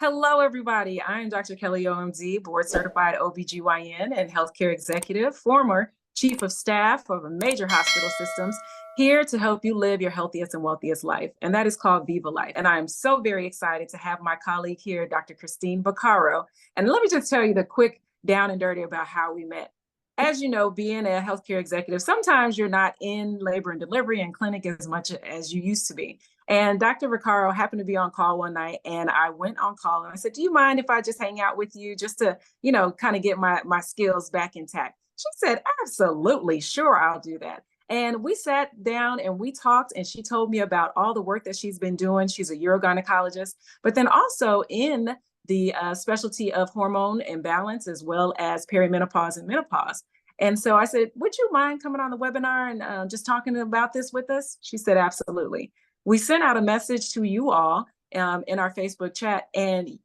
Hello, everybody. I am Dr. Kelly OMD, board certified OBGYN and healthcare executive, former chief of staff of a major hospital systems, here to help you live your healthiest and wealthiest life. And that is called Viva Life. And I am so very excited to have my colleague here, Dr. Christine Vaccaro. And let me just tell you the quick down and dirty about how we met. As you know, being a healthcare executive, sometimes you're not in labor and delivery and clinic as much as you used to be. And Dr. Vaccaro happened to be on call one night, and I went on call and I said, do you mind if I just hang out with you just to, kind of get my skills back intact? She said, absolutely, sure, I'll do that. And we sat down and we talked, and she told me about all the work that she's been doing. She's a urogynecologist, but then also in the specialty of hormone imbalance, as well as perimenopause and menopause. And so I said, would you mind coming on the webinar and just talking about this with us? She said, absolutely. We sent out a message to you all in our Facebook chat, and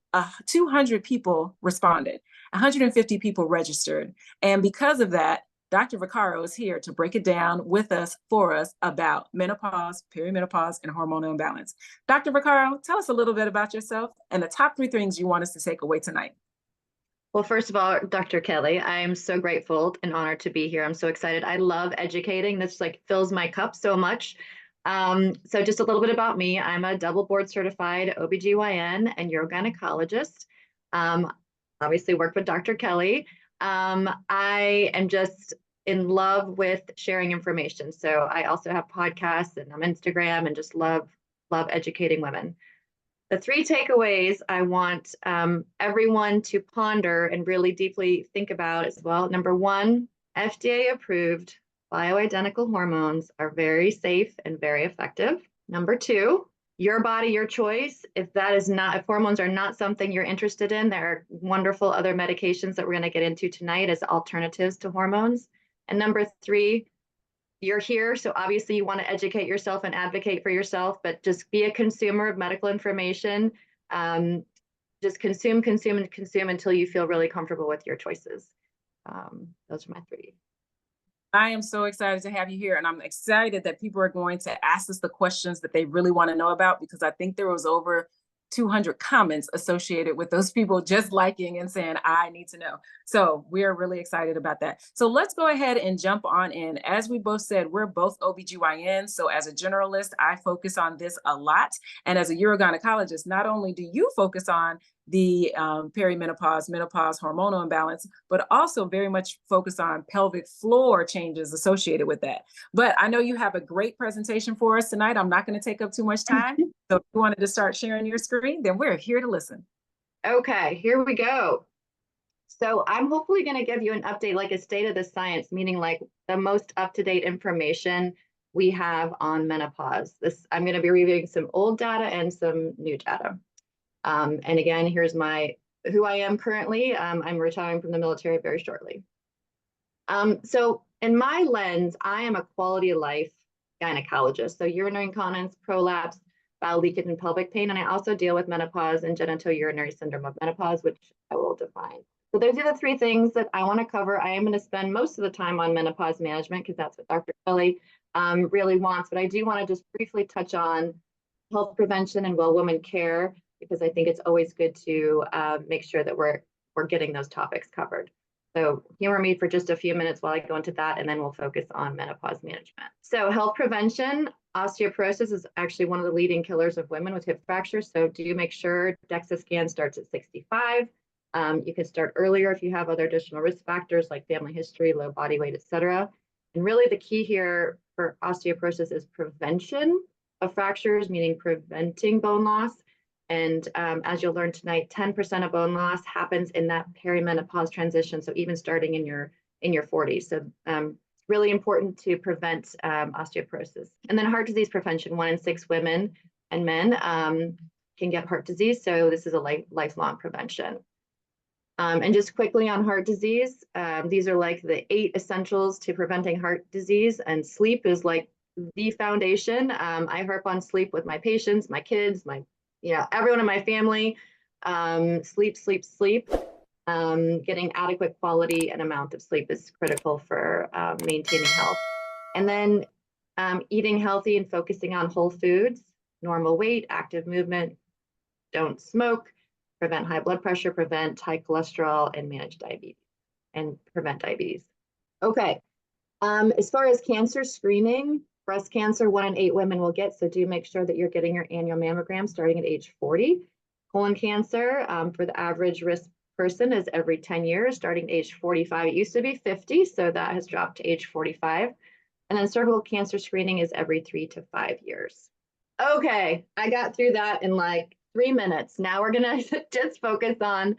200 people responded. 150 people registered. And because of that, Dr. Vaccaro is here to break it down with us, for us, about menopause, perimenopause, and hormonal imbalance. Dr. Vaccaro, tell us a little bit about yourself and the top 3 things you want us to take away tonight. Well, first of all, Dr. Kelly, I'm so grateful and honored to be here. I'm so excited. I love educating. This fills my cup so much. So just a little bit about me. I'm a double board certified OBGYN and urogynecologist. Obviously worked with Dr. Kelly. I am just in love with sharing information. So I also have podcasts and I'm Instagram and just love educating women. The 3 takeaways I want everyone to ponder and really deeply think about as well. Number 1, FDA-approved bioidentical hormones are very safe and very effective. Number 2, your body, your choice. If hormones are not something you're interested in, there are wonderful other medications that we're going to get into tonight as alternatives to hormones. And number 3, you're here, so obviously you want to educate yourself and advocate for yourself, but just be a consumer of medical information. Just consume until you feel really comfortable with your choices. Those are my 3. I am so excited to have you here, and I'm excited that people are going to ask us the questions that they really want to know about, because I think there was over 200 comments associated with those people just liking and saying, I need to know. So we're really excited about that. So let's go ahead and jump on in. As we both said, we're both OBGYNs. So as a generalist, I focus on this a lot. And as a urogynecologist, not only do you focus on the perimenopause, menopause, hormonal imbalance, but also very much focus on pelvic floor changes associated with that. But I know you have a great presentation for us tonight. I'm not going to take up too much time. So if you wanted to start sharing your screen, then we're here to listen. Okay, here we go. So I'm hopefully going to give you an update, like a state of the science, meaning like the most up-to-date information we have on menopause. I'm going to be reviewing some old data and some new data. And again, here's who I am currently. I'm retiring from the military very shortly. So in my lens, I am a quality of life gynecologist. So urinary incontinence, prolapse, bowel leakage, and pelvic pain. And I also deal with menopause and genital urinary syndrome of menopause, which I will define. So those are the 3 things that I want to cover. I am going to spend most of the time on menopause management because that's what Dr. Kelly really wants. But I do want to just briefly touch on health prevention and well-woman care, because I think it's always good to make sure that we're getting those topics covered. So humor me for just a few minutes while I go into that, and then we'll focus on menopause management. So health prevention, osteoporosis is actually one of the leading killers of women with hip fractures. So do make sure DEXA scan starts at 65. You can start earlier if you have other additional risk factors like family history, low body weight, et cetera. And really the key here for osteoporosis is prevention of fractures, meaning preventing bone loss. And as you'll learn tonight, 10% of bone loss happens in that perimenopause transition. So even starting in your 40s. So really important to prevent osteoporosis. And then heart disease prevention, 1 in 6 women and men can get heart disease. So this is a lifelong prevention. And just quickly on heart disease, these are like the 8 essentials to preventing heart disease, and sleep is like the foundation. I harp on sleep with my patients, my kids, everyone in my family. Sleep. Getting adequate quality and amount of sleep is critical for maintaining health. And then eating healthy and focusing on whole foods, normal weight, active movement, don't smoke, prevent high blood pressure, prevent high cholesterol, and manage diabetes and prevent diabetes. Okay. As far as cancer screening, breast cancer, 1 in 8 women will get, so do make sure that you're getting your annual mammogram starting at age 40. Colon cancer, for the average risk person, is every 10 years, starting at age 45. It used to be 50, so that has dropped to age 45. And then cervical cancer screening is every 3 to 5 years. Okay, I got through that in like 3 minutes. Now we're gonna just focus on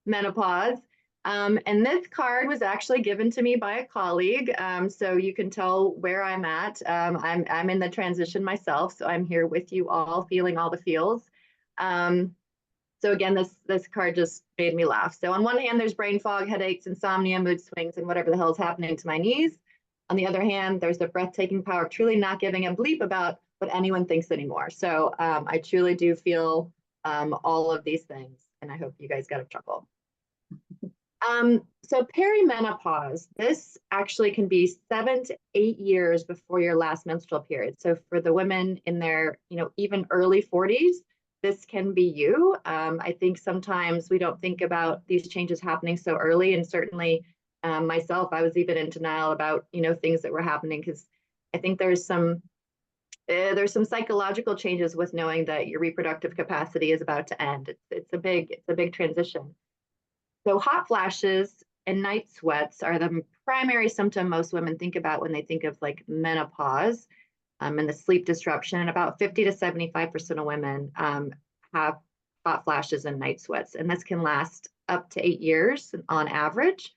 menopause. And this card was actually given to me by a colleague, so you can tell where I'm at. I'm in the transition myself, so I'm here with you all, feeling all the feels. So again, this card just made me laugh. So on one hand, there's brain fog, headaches, insomnia, mood swings, and whatever the hell is happening to my knees. On the other hand, there's the breathtaking power of truly not giving a bleep about what anyone thinks anymore. So I truly do feel all of these things, and I hope you guys got a chuckle. So perimenopause, this actually can be 7 to 8 years before your last menstrual period. So for the women in their, even early 40s, this can be you. I think sometimes we don't think about these changes happening so early, and certainly myself, I was even in denial about, things that were happening, because I think there's some psychological changes with knowing that your reproductive capacity is about to end. It's a big transition. So hot flashes and night sweats are the primary symptom most women think about when they think of like menopause, and the sleep disruption. And about 50 to 75% of women have hot flashes and night sweats, and this can last up to 8 years on average.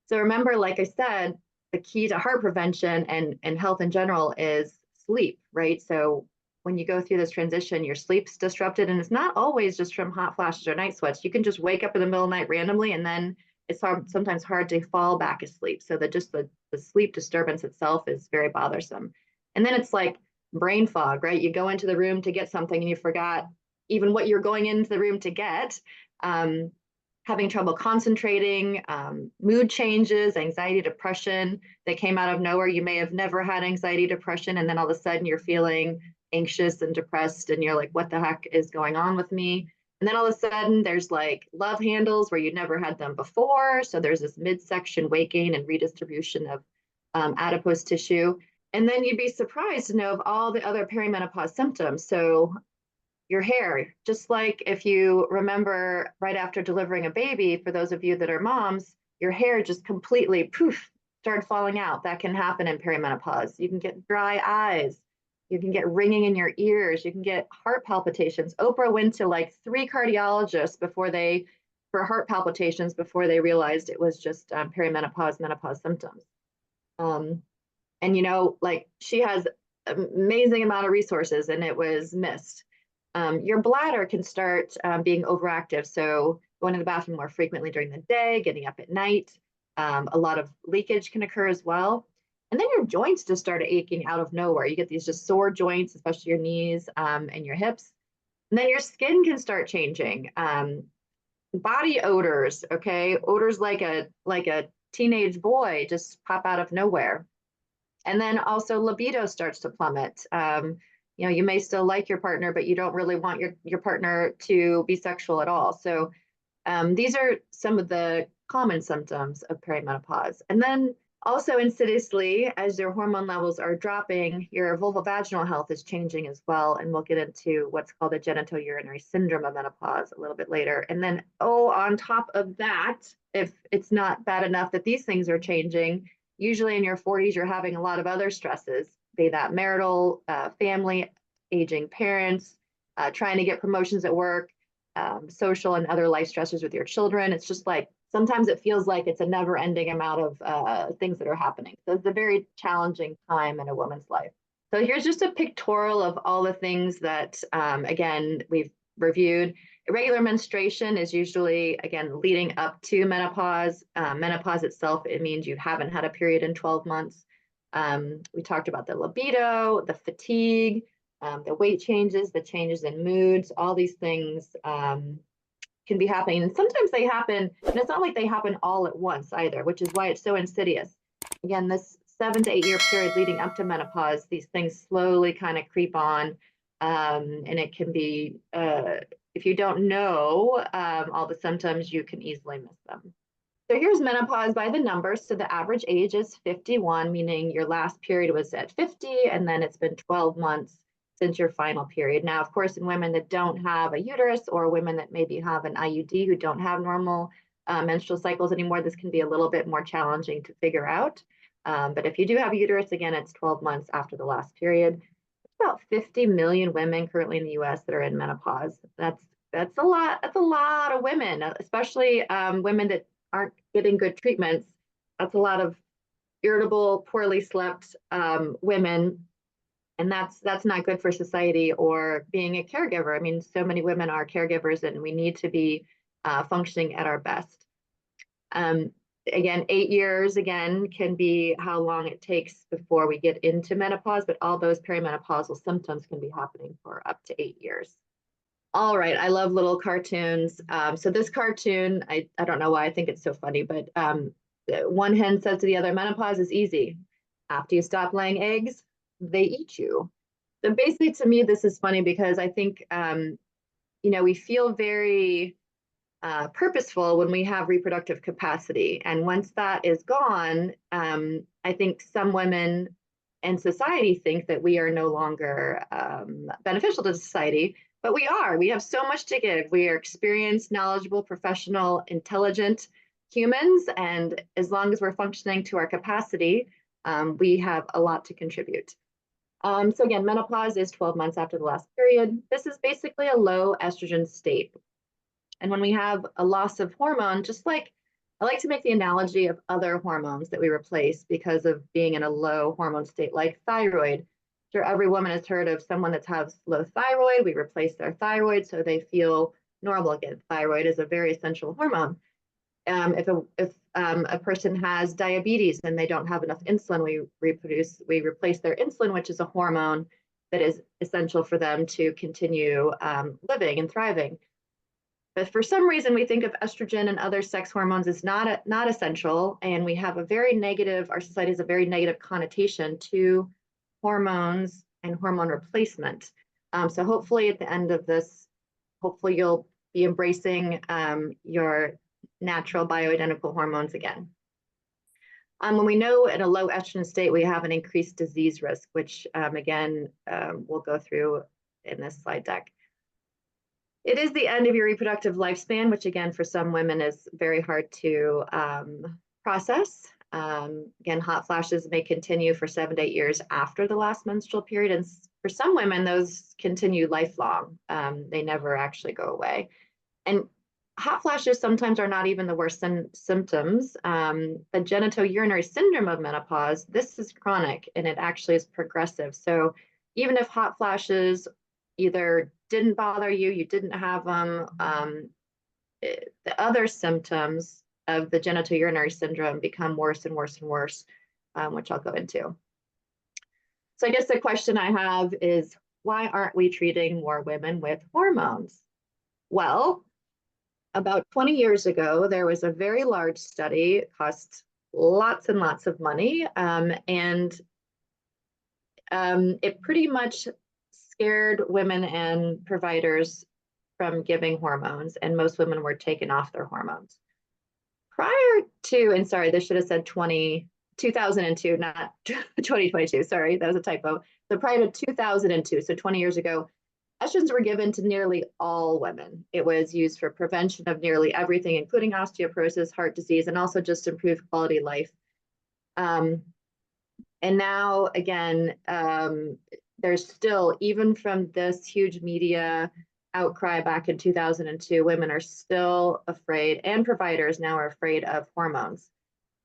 So remember, like I said, the key to heart prevention and health in general is sleep, right? So when you go through this transition, your sleep's disrupted, and it's not always just from hot flashes or night sweats. You can just wake up in the middle of the night randomly, and then it's sometimes hard to fall back asleep. So that just the sleep disturbance itself is very bothersome. And then it's like brain fog, right? You go into the room to get something and you forgot even what you're going into the room to get. Having trouble concentrating, mood changes, anxiety, depression that came out of nowhere. You may have never had anxiety, depression, and then all of a sudden you're feeling anxious and depressed, and you're like, what the heck is going on with me? And then all of a sudden there's like love handles where you never had them before. So there's this midsection weight gain and redistribution of adipose tissue. And then you'd be surprised to know of all the other perimenopause symptoms. So your hair, just like if you remember right after delivering a baby, for those of you that are moms, your hair just completely poof, started falling out. That can happen in perimenopause. You can get dry eyes. You can get ringing in your ears. You can get heart palpitations. Oprah went to like 3 cardiologists for heart palpitations before they realized it was just perimenopause, menopause symptoms. And like she has an amazing amount of resources, and it was missed. Your bladder can start being overactive. So going to the bathroom more frequently during the day, getting up at night. A lot of leakage can occur as well. And then your joints just start aching out of nowhere. You get these just sore joints, especially your knees and your hips. And then your skin can start changing. Body odors, okay? Odors like a teenage boy just pop out of nowhere. And then also libido starts to plummet. You may still like your partner, but you don't really want your partner to be sexual at all. So these are some of the common symptoms of perimenopause. And then also insidiously, as your hormone levels are dropping, your vulvovaginal health is changing as well. And we'll get into what's called the genital urinary syndrome of menopause a little bit later. And then, on top of that, if it's not bad enough that these things are changing, usually in your 40s, you're having a lot of other stresses, be that marital, family, aging parents, trying to get promotions at work, social and other life stressors with your children. It's just like, sometimes it feels like it's a never ending amount of things that are happening. So it's a very challenging time in a woman's life. So here's just a pictorial of all the things that, again, we've reviewed. Irregular menstruation is usually, again, leading up to menopause. Menopause itself, it means you haven't had a period in 12 months. We talked about the libido, the fatigue, the weight changes, the changes in moods, all these things can be happening. And sometimes they happen, and it's not like they happen all at once either, which is why it's so insidious. Again, this 7 to 8 year period leading up to menopause, these things slowly kind of creep on, and it can be if you don't know all the symptoms, you can easily miss them. So here's menopause by the numbers. So the average age is 51, meaning your last period was at 50, and then it's been 12 months since your final period. Now, of course, in women that don't have a uterus or women that maybe have an IUD who don't have normal menstrual cycles anymore, this can be a little bit more challenging to figure out. But if you do have a uterus, again, it's 12 months after the last period. About 50 million women currently in the US that are in menopause. That's a lot. That's a lot of women, especially women that aren't getting good treatments. That's a lot of irritable, poorly slept women, and that's not good for society or being a caregiver. I mean, so many women are caregivers, and we need to be functioning at our best. Again, 8 years again can be how long it takes before we get into menopause, but all those perimenopausal symptoms can be happening for up to 8 years. All right, I love little cartoons. So this cartoon, I don't know why I think it's so funny, but one hen says to the other, menopause is easy. After you stop laying eggs, they eat you. So basically, to me, this is funny because I think, we feel very purposeful when we have reproductive capacity. And once that is gone, I think some women in society think that we are no longer beneficial to society, but we are. We have so much to give. We are experienced, knowledgeable, professional, intelligent humans. And as long as we're functioning to our capacity, we have a lot to contribute. So again, menopause is 12 months after the last period. This is basically a low estrogen state. And when we have a loss of hormone, just like I like to make the analogy of other hormones that we replace because of being in a low hormone state, like thyroid. Sure, every woman has heard of someone that has low thyroid. We replace their thyroid so they feel normal again. Thyroid is a very essential hormone. If a person has diabetes and they don't have enough insulin, we replace their insulin, which is a hormone that is essential for them to continue living and thriving. But for some reason, we think of estrogen and other sex hormones as not essential, and we have our society has a very negative connotation to hormones and hormone replacement. So hopefully at the end of this, hopefully you'll be embracing your natural bioidentical hormones again. When we know in a low estrogen state, we have an increased disease risk, which again, we'll go through in this slide deck. It is the end of your reproductive lifespan, which again, for some women is very hard to process. Again, hot flashes may continue for 7 to 8 years after the last menstrual period. And for some women, those continue lifelong. They never actually go away. And hot flashes sometimes are not even the worst symptoms. The genital urinary syndrome of menopause, this is chronic and it actually is progressive. So even if hot flashes either didn't bother you, you didn't have them, the other symptoms of the genital urinary syndrome become worse and worse and worse, which I'll go into. So I guess the question I have is, why aren't we treating more women with hormones? Well, about 20 years ago, there was a very large study. It cost lots and lots of money, and it pretty much scared women and providers from giving hormones, and most women were taken off their hormones. Prior to, and sorry, this should have said 2002, not 2022, sorry, that was a typo. So prior to 2002, so 20 years ago, estrogens were given to nearly all women. It was used for prevention of nearly everything, including osteoporosis, heart disease, and also just improved quality of life. And now, again, there's still, even from this huge media outcry back in 2002, women are still afraid, and providers now are afraid of hormones.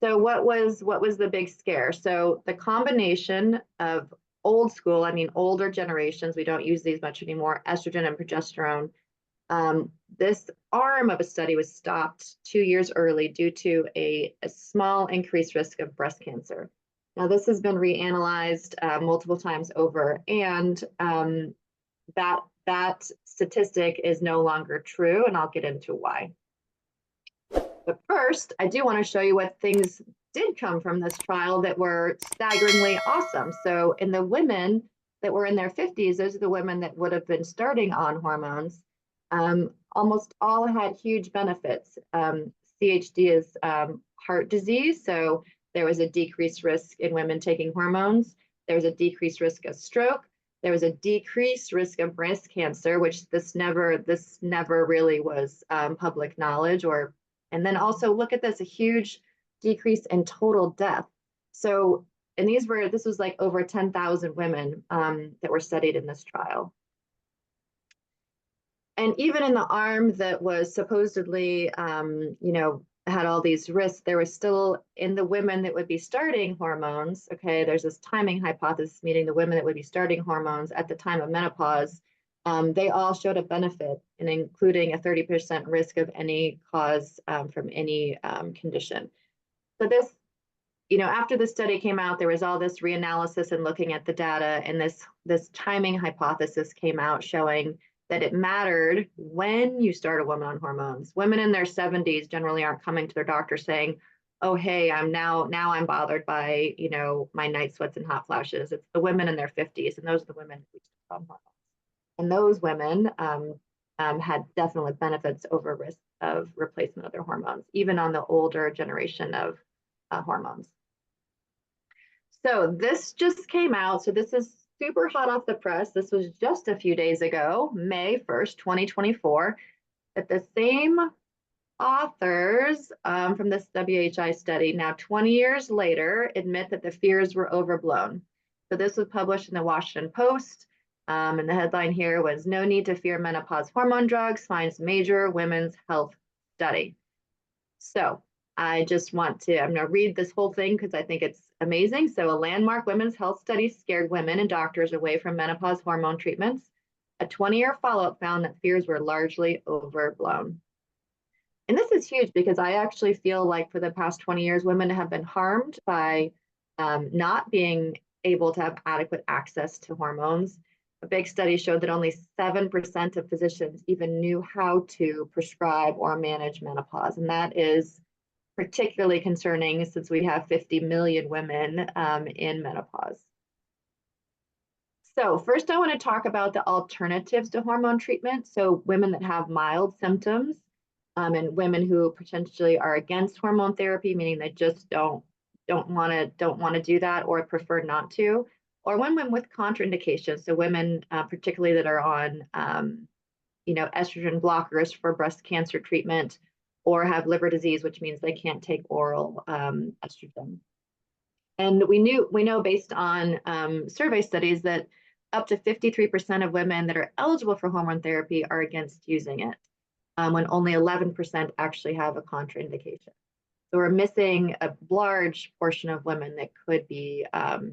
So what was the big scare? So the combination of old school, I mean, older generations, we don't use these much anymore, estrogen and progesterone. This arm of a study was stopped 2 years early due to a small increased risk of breast cancer. Now, this has been reanalyzed multiple times over, and that statistic is no longer true, and I'll get into why. But first, I do want to show you what things did come from this trial that were staggeringly awesome. So in the women that were in their 50s, those are the women that would have been starting on hormones. Almost all had huge benefits. CHD is heart disease, so there was a decreased risk in women taking hormones. There was a decreased risk of stroke. There was a decreased risk of breast cancer, which this never really was public knowledge. And then also look at this, a huge decrease in total death. So, and this was like over 10,000 women that were studied in this trial. And even in the arm that was supposedly, had all these risks, there was still, in the women that would be starting hormones, okay, there's this timing hypothesis, meaning the women that would be starting hormones at the time of menopause, they all showed a benefit, and including a 30% risk of any cause from any condition. So this, after the study came out, there was all this reanalysis and looking at the data, and this timing hypothesis came out showing that it mattered when you start a woman on hormones. Women in their 70s generally aren't coming to their doctor saying, oh, hey, I'm bothered by, my night sweats and hot flashes. It's the women in their 50s, and those are the women who start on hormones. And those women had definitely benefits over risk of replacement of their hormones, even on the older generation of hormones. So this just came out. So this is super hot off the press. This was just a few days ago, May 1st, 2024, that the same authors from this WHI study, now 20 years later, admit that the fears were overblown. So this was published in the Washington Post, and the headline here was, "No Need to Fear Menopause Hormone Drugs Finds Major Women's Health Study." So I'm going to read this whole thing because I think it's amazing. So, a landmark women's health study scared women and doctors away from menopause hormone treatments. A 20-year follow-up found that fears were largely overblown. And this is huge because I actually feel like for the past 20 years, women have been harmed by not being able to have adequate access to hormones. A big study showed that only 7% of physicians even knew how to prescribe or manage menopause. And that is particularly concerning since we have 50 million women in menopause. So first, I want to talk about the alternatives to hormone treatment. So women that have mild symptoms and women who potentially are against hormone therapy, meaning they just don't want to do that or prefer not to, or women with contraindications. So women particularly that are on estrogen blockers for breast cancer treatment, or have liver disease, which means they can't take oral estrogen. And we know based on survey studies that up to 53% of women that are eligible for hormone therapy are against using it, when only 11% actually have a contraindication. So we're missing a large portion of women that could be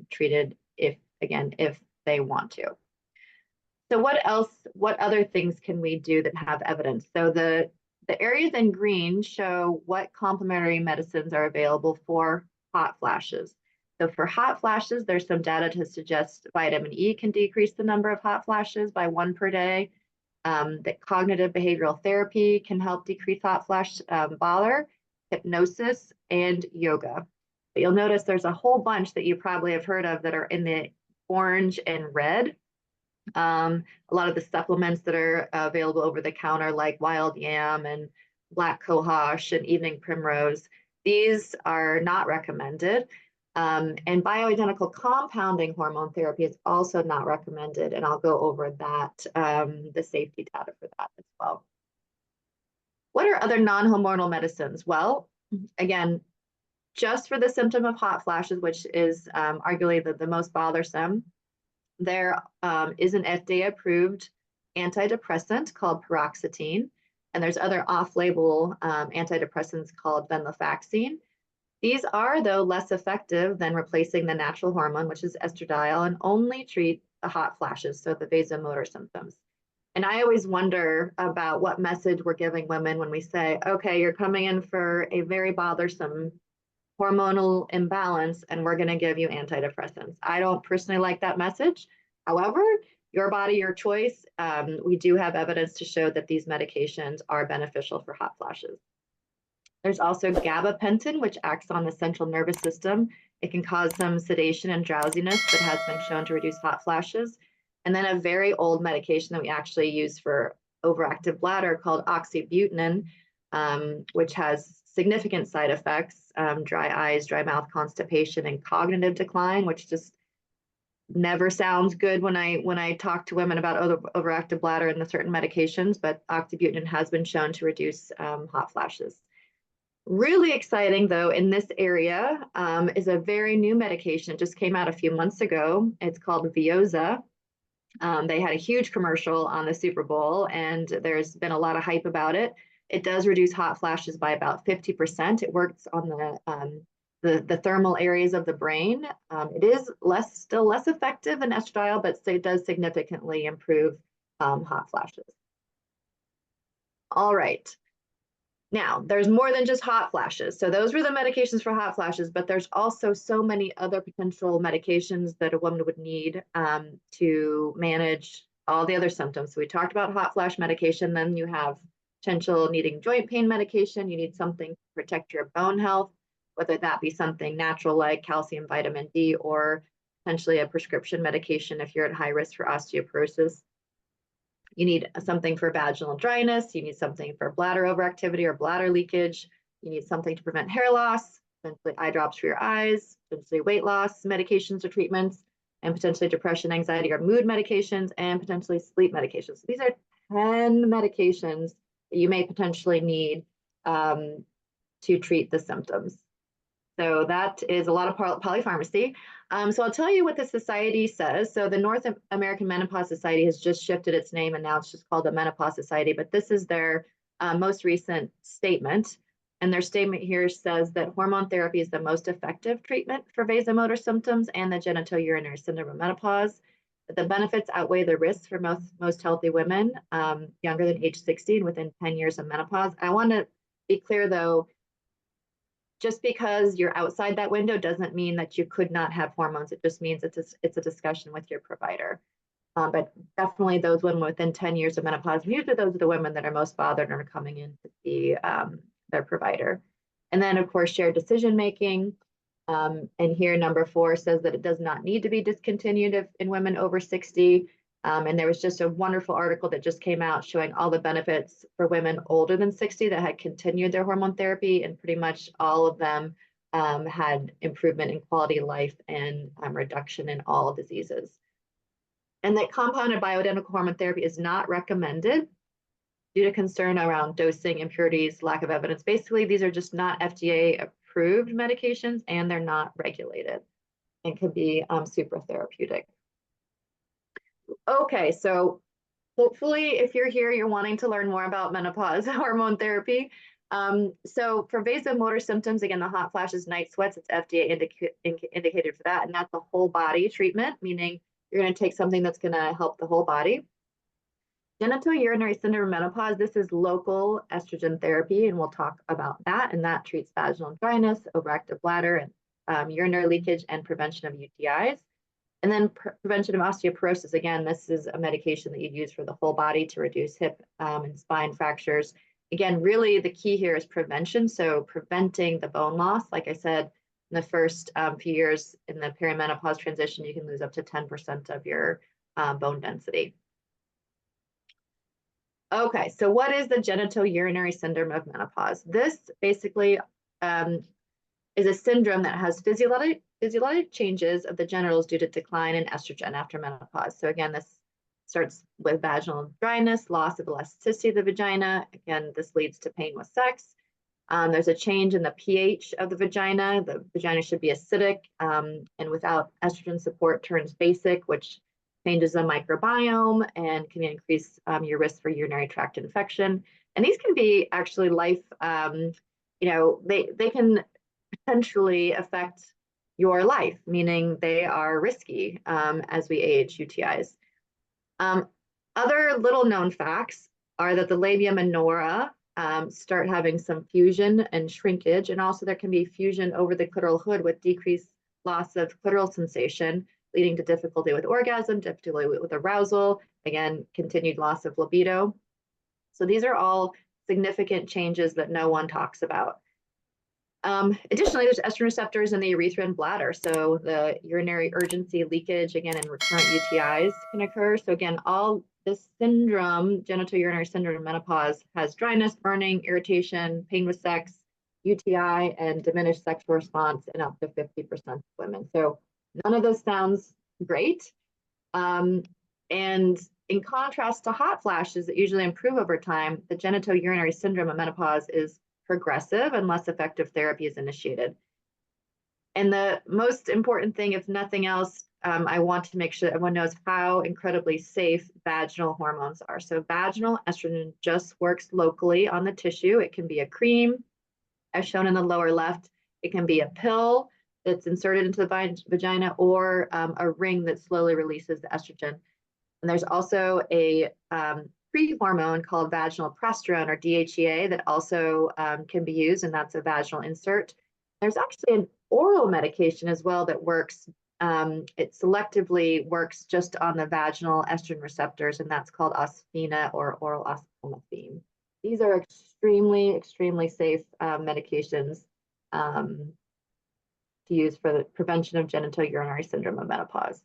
treated if they want to. So what other things can we do that have evidence? So the areas in green show what complementary medicines are available for hot flashes. So for hot flashes, there's some data to suggest vitamin E can decrease the number of hot flashes by 1 per day. That cognitive behavioral therapy can help decrease hot flash bother, hypnosis, and yoga. But you'll notice there's a whole bunch that you probably have heard of that are in the orange and red. A lot of the supplements that are available over the counter, like wild yam and black cohosh and evening primrose, these are not recommended. And bioidentical compounding hormone therapy is also not recommended. And I'll go over that, the safety data for that as well. What are other non-hormonal medicines? Well, again, just for the symptom of hot flashes, which is arguably the most bothersome, there is an FDA-approved antidepressant called paroxetine, and there's other off-label antidepressants called venlafaxine. These are, though, less effective than replacing the natural hormone, which is estradiol, and only treat the hot flashes, so the vasomotor symptoms. And I always wonder about what message we're giving women when we say, okay, you're coming in for a very bothersome hormonal imbalance, and we're going to give you antidepressants. I don't personally like that message. However, your body, your choice. We do have evidence to show that these medications are beneficial for hot flashes. There's also gabapentin, which acts on the central nervous system. It can cause some sedation and drowsiness, but has been shown to reduce hot flashes. And then a very old medication that we actually use for overactive bladder called oxybutynin, which has significant side effects, dry eyes, dry mouth, constipation, and cognitive decline, which just never sounds good when I talk to women about overactive bladder and the certain medications, but oxybutynin has been shown to reduce hot flashes. Really exciting though in this area is a very new medication. It just came out a few months ago. It's called Veozah. They had a huge commercial on the Super Bowl, and there's been a lot of hype about it. It does reduce hot flashes by about 50%. It works on the thermal areas of the brain. It is still less effective than estradiol, but it does significantly improve hot flashes. All right. Now, there's more than just hot flashes. So those were the medications for hot flashes, but there's also so many other potential medications that a woman would need to manage all the other symptoms. So we talked about hot flash medication, then you have potential needing joint pain medication. You need something to protect your bone health, whether that be something natural like calcium, vitamin D, or potentially a prescription medication if you're at high risk for osteoporosis. You need something for vaginal dryness. You need something for bladder overactivity or bladder leakage. You need something to prevent hair loss, potentially eye drops for your eyes, potentially weight loss medications or treatments, and potentially depression, anxiety, or mood medications, and potentially sleep medications. So these are 10 medications that you may potentially need to treat the symptoms. So that is a lot of polypharmacy. So I'll tell you what the society says. So the North American Menopause Society has just shifted its name, and now it's just called the Menopause Society, but this is their most recent statement. And their statement here says that hormone therapy is the most effective treatment for vasomotor symptoms and the genital urinary syndrome of menopause. That the benefits outweigh the risks for most healthy women younger than age 60 and within 10 years of menopause. I want to be clear though, just because you're outside that window doesn't mean that you could not have hormones. It just means it's a discussion with your provider. But definitely those women within 10 years of menopause, usually those are the women that are most bothered and are coming in to see their provider. And then of course, shared decision-making. And here number 4 says that it does not need to be discontinued in women over 60. And there was just a wonderful article that just came out showing all the benefits for women older than 60 that had continued their hormone therapy, and pretty much all of them had improvement in quality of life and reduction in all diseases. And that compounded bioidentical hormone therapy is not recommended due to concern around dosing, impurities, lack of evidence. Basically, these are just not FDA-approved medications, and they're not regulated and can be super therapeutic. Okay, so hopefully if you're here, you're wanting to learn more about menopause hormone therapy. So for vasomotor symptoms, again, the hot flashes, night sweats, it's FDA indicated for that. And that's a whole body treatment, meaning you're going to take something that's going to help the whole body. Genital urinary syndrome menopause, this is local estrogen therapy, and we'll talk about that. And that treats vaginal dryness, overactive bladder, and urinary leakage, and prevention of UTIs. And then prevention of osteoporosis. Again, this is a medication that you use for the whole body to reduce hip and spine fractures. Again, really the key here is prevention. So preventing the bone loss. Like I said, in the first few years in the perimenopause transition, you can lose up to 10% of your bone density. Okay, so what is the genital urinary syndrome of menopause? This basically is a syndrome that has physiologic changes of the genitals due to decline in estrogen after menopause. So again, this starts with vaginal dryness, loss of elasticity of the vagina. Again, this leads to pain with sex. There's a change in the pH of the vagina. The vagina should be acidic, and without estrogen support turns basic, which changes the microbiome and can increase your risk for urinary tract infection. And these can be actually life, they can potentially affect your life, meaning they are risky as we age, UTIs. Other little known facts are that the labia minora start having some fusion and shrinkage, and also there can be fusion over the clitoral hood with decreased loss of clitoral sensation, leading to difficulty with orgasm, difficulty with arousal, again, continued loss of libido. So these are all significant changes that no one talks about. Additionally, there's estrogen receptors in the urethra and bladder. So the urinary urgency, leakage, again, and recurrent UTIs can occur. So again, all this syndrome, genital urinary syndrome, menopause, has dryness, burning, irritation, pain with sex, UTI, and diminished sexual response in up to 50% of women. So none of those sounds great. And in contrast to hot flashes that usually improve over time, the genital urinary syndrome of menopause is progressive unless effective therapy is initiated. And the most important thing, if nothing else, I want to make sure that everyone knows how incredibly safe vaginal hormones are. So vaginal estrogen just works locally on the tissue. It can be a cream, as shown in the lower left. It can be a pill that's inserted into the vagina, or a ring that slowly releases the estrogen. And there's also a pre-hormone called vaginal progesterone, or DHEA, that also can be used, and that's a vaginal insert. There's actually an oral medication as well that works. It selectively works just on the vaginal estrogen receptors, and that's called Osphena, or oral osfenamide. These are extremely, extremely safe medications to use for the prevention of genital urinary syndrome of menopause.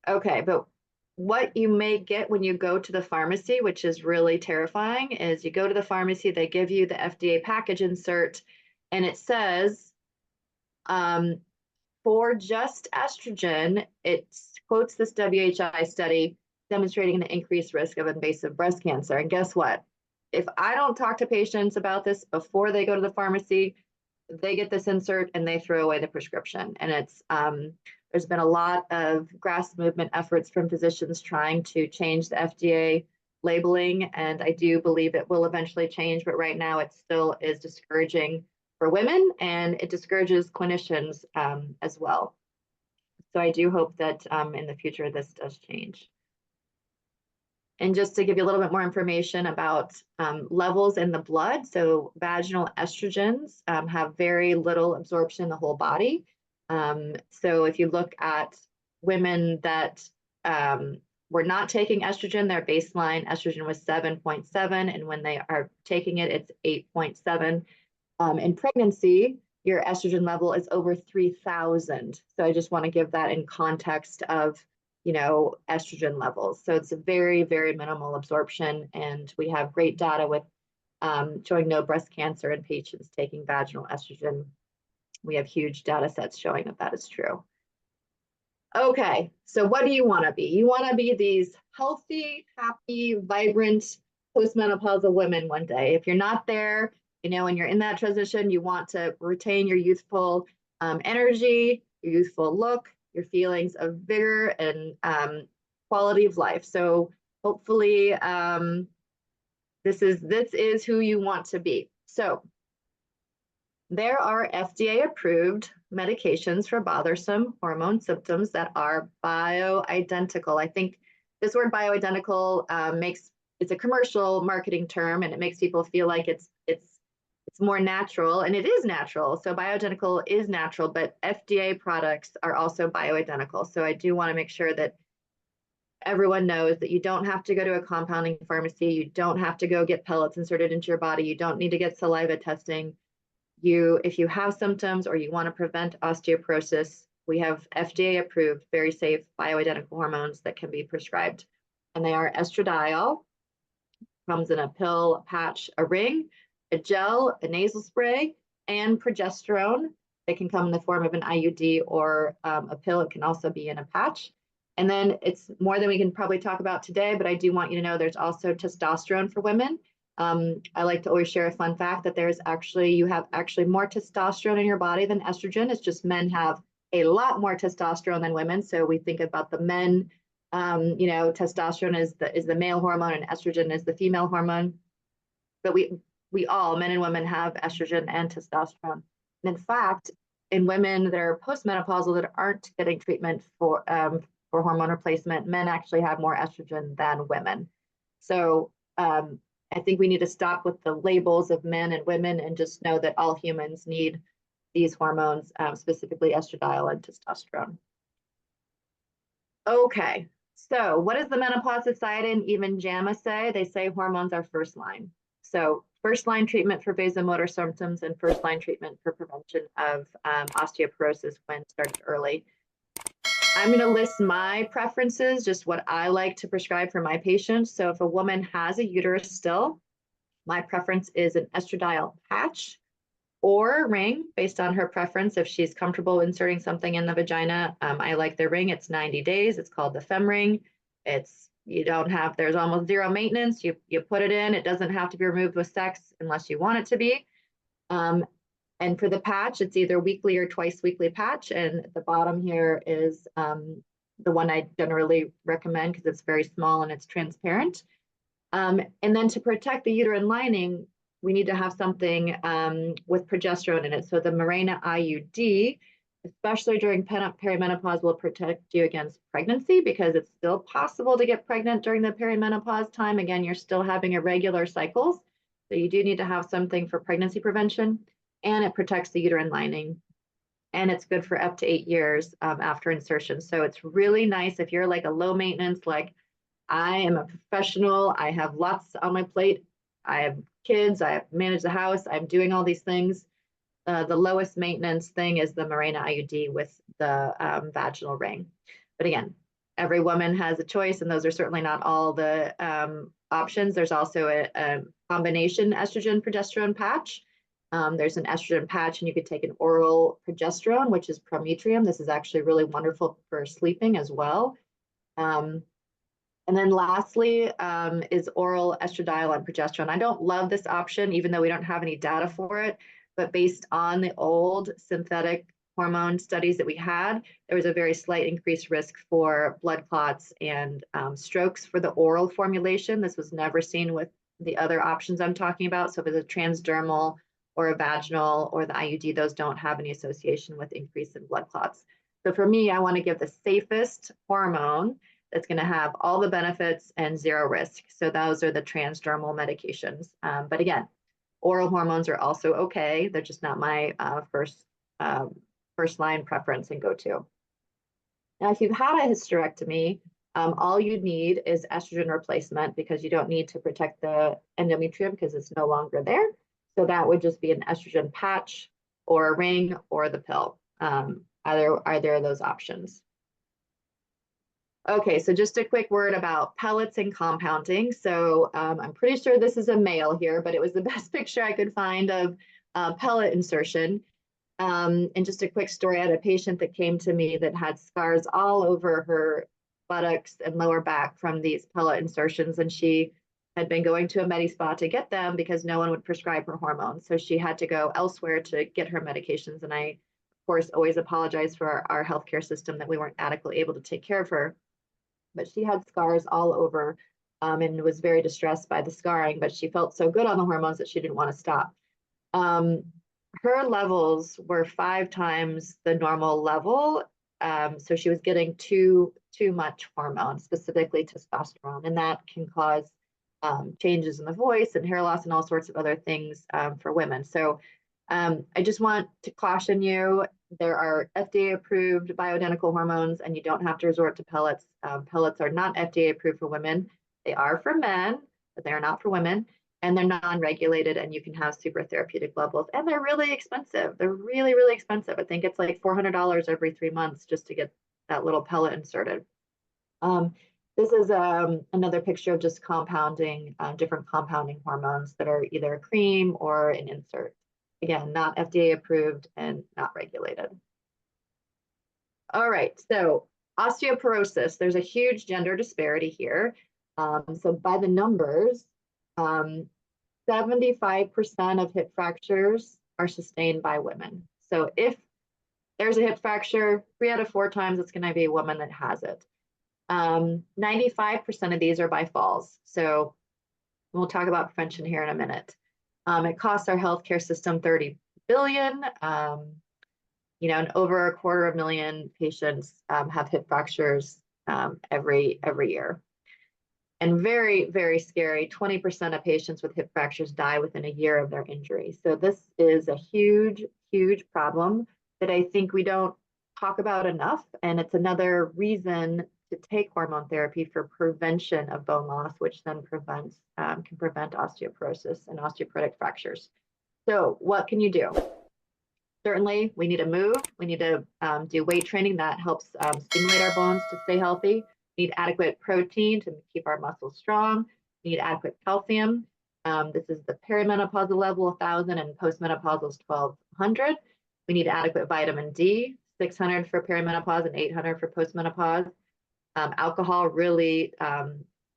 Okay, but what you may get when you go to the pharmacy, which is really terrifying, is you go to the pharmacy, they give you the FDA package insert, and it says, for just estrogen, it quotes this WHI study demonstrating an increased risk of invasive breast cancer. And guess what? If I don't talk to patients about this before they go to the pharmacy, they get this insert and they throw away the prescription. And it's there's been a lot of grass movement efforts from physicians trying to change the FDA labeling, and I do believe it will eventually change, but right now it still is discouraging for women, and it discourages clinicians as well. So I do hope that in the future this does change. And just to give you a little bit more information about levels in the blood, so vaginal estrogens have very little absorption in the whole body. So if you look at women that were not taking estrogen, their baseline estrogen was 7.7, and when they are taking it, it's 8.7. In pregnancy, your estrogen level is over 3,000. So I just want to give that in context of, you know, estrogen levels. So it's a very, very minimal absorption, and we have great data with showing no breast cancer in patients taking vaginal estrogen. We have huge data sets showing that that is true. Okay, so what do you want to be? You want to be these healthy, happy, vibrant postmenopausal women one day. If you're not there, you know, when you're in that transition, you want to retain your youthful energy, your youthful look, your feelings of vigor and quality of life. So hopefully this is who you want to be. So there are FDA-approved medications for bothersome hormone symptoms that are bioidentical. I think this word bioidentical it's a commercial marketing term, and it makes people feel like it's more natural, and it is natural. So bioidentical is natural, but FDA products are also bioidentical. So I do want to make sure that everyone knows that you don't have to go to a compounding pharmacy. You don't have to go get pellets inserted into your body. You don't need to get saliva testing. If you have symptoms or you want to prevent osteoporosis, we have FDA-approved, very safe bioidentical hormones that can be prescribed. And they are estradiol, comes in a pill, a patch, a ring, a gel, a nasal spray, and progesterone. It can come in the form of an IUD or a pill. It can also be in a patch. And then it's more than we can probably talk about today, but I do want you to know there's also testosterone for women. I like to always share a fun fact that you have actually more testosterone in your body than estrogen. It's just men have a lot more testosterone than women. So we think about the men, you know, testosterone is the male hormone and estrogen is the female hormone. But we all, men and women, have estrogen and testosterone. And in fact, in women that are postmenopausal that aren't getting treatment for hormone replacement, men actually have more estrogen than women. So I think we need to stop with the labels of men and women and just know that all humans need these hormones, specifically estradiol and testosterone. Okay, so what does the Menopause Society and even JAMA say? They say hormones are first line. So first line treatment for vasomotor symptoms and first line treatment for prevention of osteoporosis when started early. I'm going to list my preferences, just what I like to prescribe for my patients. So if a woman has a uterus still, my preference is an estradiol patch or ring based on her preference. If she's comfortable inserting something in the vagina, I like the ring. It's 90 days. It's called the Fem Ring. There's almost zero maintenance. You put it in. It doesn't have to be removed with sex unless you want it to be. And for the patch, it's either weekly or twice weekly patch. And the bottom here is the one I generally recommend because it's very small and it's transparent. And then to protect the uterine lining, we need to have something with progesterone in it. So the Mirena IUD, especially during perimenopause, will protect you against pregnancy because it's still possible to get pregnant during the perimenopause time. Again, you're still having irregular cycles. So you do need to have something for pregnancy prevention, and it protects the uterine lining. And it's good for up to 8 years after insertion. So it's really nice if you're like a low maintenance, like I am a professional, I have lots on my plate, I have kids, I manage the house, I'm doing all these things. The lowest maintenance thing is the Mirena IUD with the vaginal ring. But again, every woman has a choice, and those are certainly not all the options. There's also a combination estrogen progesterone patch. There's an estrogen patch, and you could take an oral progesterone, which is prometrium. This is actually really wonderful for sleeping as well. And then lastly is oral estradiol and progesterone. I don't love this option, even though we don't have any data for it, but based on the old synthetic hormone studies that we had, there was a very slight increased risk for blood clots and strokes for the oral formulation. This was never seen with the other options I'm talking about. So if it's a transdermal or a vaginal or the IUD, those don't have any association with increase in blood clots. So for me, I want to give the safest hormone that's going to have all the benefits and zero risk. So those are the transdermal medications. But again, oral hormones are also okay. They're just not my first line preference and go-to. Now, if you've had a hysterectomy, all you need is estrogen replacement because you don't need to protect the endometrium because it's no longer there. So that would just be an estrogen patch or a ring or the pill, either of those options. Okay, so just a quick word about pellets and compounding. So I'm pretty sure this is a male here, but it was the best picture I could find of pellet insertion. And just a quick story, I had a patient that came to me that had scars all over her buttocks and lower back from these pellet insertions, and she had been going to a med spa to get them because no one would prescribe her hormones. So she had to go elsewhere to get her medications. And I, of course, always apologize for our healthcare system that we weren't adequately able to take care of her. But she had scars all over and was very distressed by the scarring, but she felt so good on the hormones that she didn't want to stop. Her levels were 5 times the normal level. So she was getting too much hormone, specifically testosterone, and that can cause changes in the voice and hair loss and all sorts of other things for women. So I just want to caution you, there are FDA-approved bioidentical hormones, and you don't have to resort to pellets. Pellets are not FDA-approved for women. They are for men, but they are not for women, and they're non-regulated, and you can have super therapeutic levels, and they're really expensive. They're really, really expensive. I think it's like $400 every 3 months just to get that little pellet inserted. This is another picture of just compounding, different compounding hormones that are either a cream or an insert. Again, not FDA approved and not regulated. All right, so osteoporosis, there's a huge gender disparity here. So by the numbers, 75% of hip fractures are sustained by women. So if there's a hip fracture, 3 out of 4 times it's going to be a woman that has it. 95% of these are by falls. So we'll talk about prevention here in a minute. It costs our healthcare system $30 billion. And over 250,000 patients have hip fractures every year. And very, very scary, 20% of patients with hip fractures die within a year of their injury. So this is a huge, huge problem that I think we don't talk about enough. And it's another reason to take hormone therapy for prevention of bone loss, which then can prevent osteoporosis and osteoporotic fractures. So what can you do? Certainly, we need to move. We need to do weight training that helps stimulate our bones to stay healthy. We need adequate protein to keep our muscles strong. We need adequate calcium. This is the perimenopausal level, 1,000, and postmenopausal is 1,200. We need adequate vitamin D, 600 for perimenopause and 800 for postmenopause. Alcohol really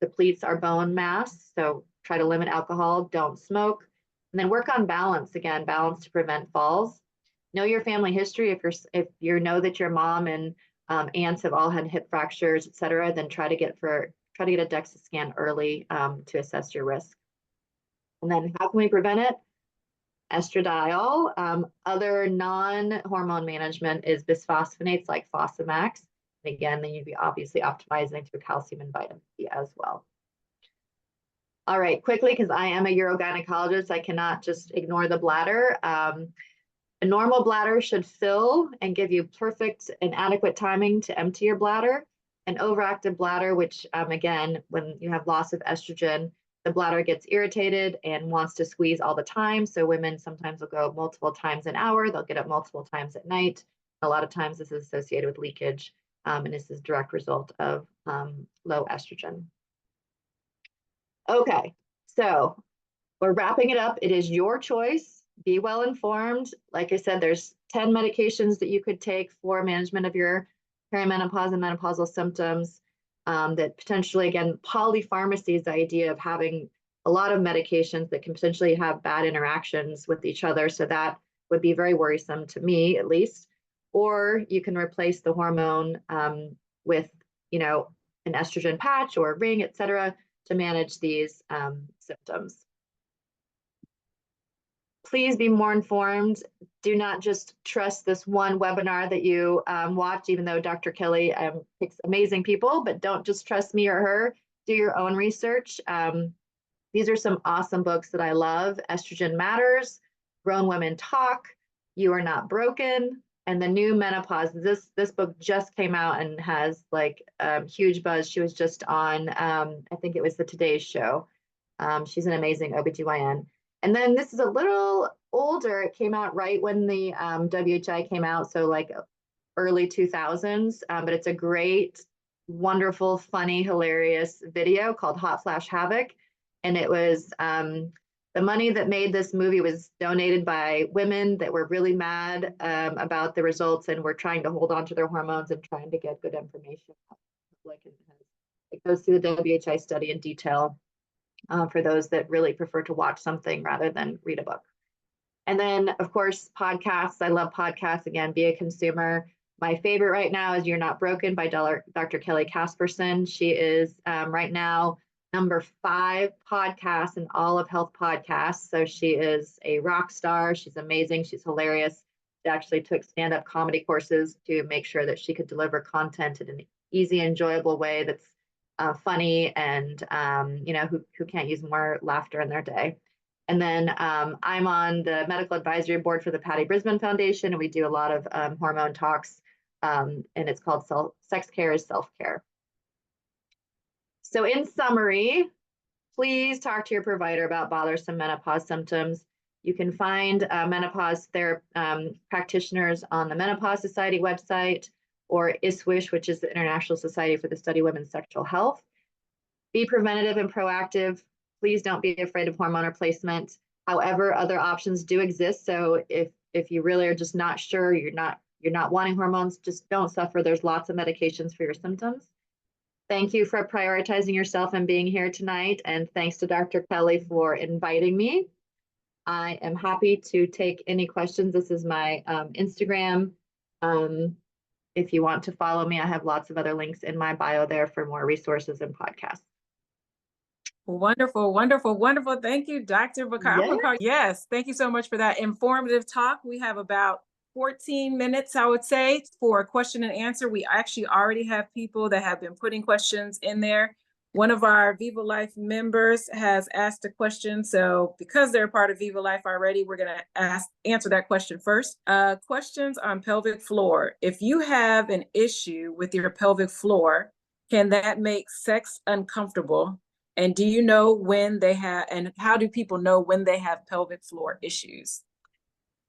depletes our bone mass, so try to limit alcohol, don't smoke. And then work on balance, again, balance to prevent falls. Know your family history. If you know that your mom and aunts have all had hip fractures, et cetera, then try to get a DEXA scan early to assess your risk. And then how can we prevent it? Estradiol. Other non-hormone management is bisphosphonates like Fosamax. And again, then you'd be obviously optimizing through calcium and vitamin D as well. All right, quickly, because I am a urogynecologist, I cannot just ignore the bladder. A normal bladder should fill and give you perfect and adequate timing to empty your bladder. An overactive bladder, which again, when you have loss of estrogen, the bladder gets irritated and wants to squeeze all the time. So women sometimes will go multiple times an hour. They'll get up multiple times at night. A lot of times this is associated with leakage, and this is a direct result of low estrogen. Okay, so we're wrapping it up. It is your choice. Be well informed. Like I said, there's 10 medications that you could take for management of your perimenopause and menopausal symptoms. That potentially, again, polypharmacy is the idea of having a lot of medications that can potentially have bad interactions with each other. So that would be very worrisome to me, at least. Or you can replace the hormone with, an estrogen patch or a ring, et cetera, to manage these symptoms. Please be more informed. Do not just trust this one webinar that you watch, even though Dr. Kelly picks amazing people, but don't just trust me or her. Do your own research. These are some awesome books that I love. Estrogen Matters, Grown Women Talk, You Are Not Broken, and the new Menopause. This book just came out and has like huge buzz. She was just on, I think it was the Today Show. She's an amazing OBGYN. And then this is a little older. It came out right when the WHI came out, so like early 2000s. But it's a great, wonderful, funny, hilarious video called Hot Flash Havoc. And it was the money that made this movie was donated by women that were really mad about the results and were trying to hold on to their hormones and trying to get good information. It goes through the WHI study in detail. For those that really prefer to watch something rather than read a book. And then, of course, podcasts. I love podcasts. Again, be a consumer. My favorite right now is You're Not Broken by Dr. Kelly Casperson. She is right now number 5 podcast in all of health podcasts. So she is a rock star. She's amazing. She's hilarious. She actually took stand-up comedy courses to make sure that she could deliver content in an easy, enjoyable way that's funny and who can't use more laughter in their day. And then I'm on the medical advisory board for the Patty Brisbane Foundation, and we do a lot of hormone talks, and it's called Sex Care is Self-Care. So in summary, please talk to your provider about bothersome menopause symptoms. You can find menopause practitioners on the Menopause Society website, or ISWISH, which is the International Society for the Study of Women's Sexual Health. Be preventative and proactive. Please don't be afraid of hormone replacement. However, other options do exist. So if you really are just not sure, you're not wanting hormones, just don't suffer. There's lots of medications for your symptoms. Thank you for prioritizing yourself and being here tonight. And thanks to Dr. Kelly for inviting me. I am happy to take any questions. This is my Instagram. If you want to follow me, I have lots of other links in my bio there for more resources and podcasts. Wonderful, wonderful, wonderful. Thank you, Dr. Vaccaro. Yes, thank you so much for that informative talk. We have about 14 minutes, I would say, for question and answer. We actually already have people that have been putting questions in there. One of our Viva Life members has asked a question. So because they're a part of Viva Life already, we're going to answer that question first. Questions on pelvic floor. If you have an issue with your pelvic floor, can that make sex uncomfortable? And do you know when they have, and how do people know when they have pelvic floor issues?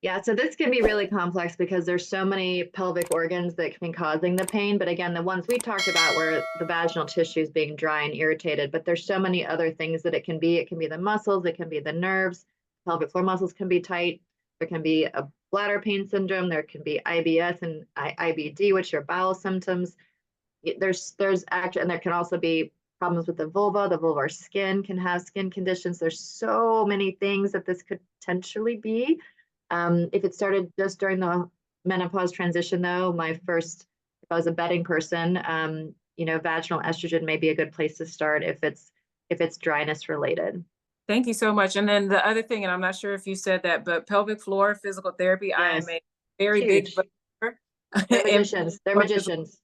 Yeah, so this can be really complex because there's so many pelvic organs that can be causing the pain. But again, the ones we talked about were the vaginal tissues being dry and irritated, but there's so many other things that it can be. It can be the muscles, it can be the nerves, pelvic floor muscles can be tight. There can be a bladder pain syndrome. There can be IBS and IBD, which are bowel symptoms. There's actually, and there can also be problems with the vulvar skin can have skin conditions. There's so many things that this could potentially be. If it started just during the menopause transition, though, if I was a betting person, vaginal estrogen may be a good place to start if it's dryness related. Thank you so much. And then the other thing, and I'm not sure if you said that, but pelvic floor physical therapy, I am Yes, a very big huge. believer They're in magicians. They're pelvic floor physical. magicians.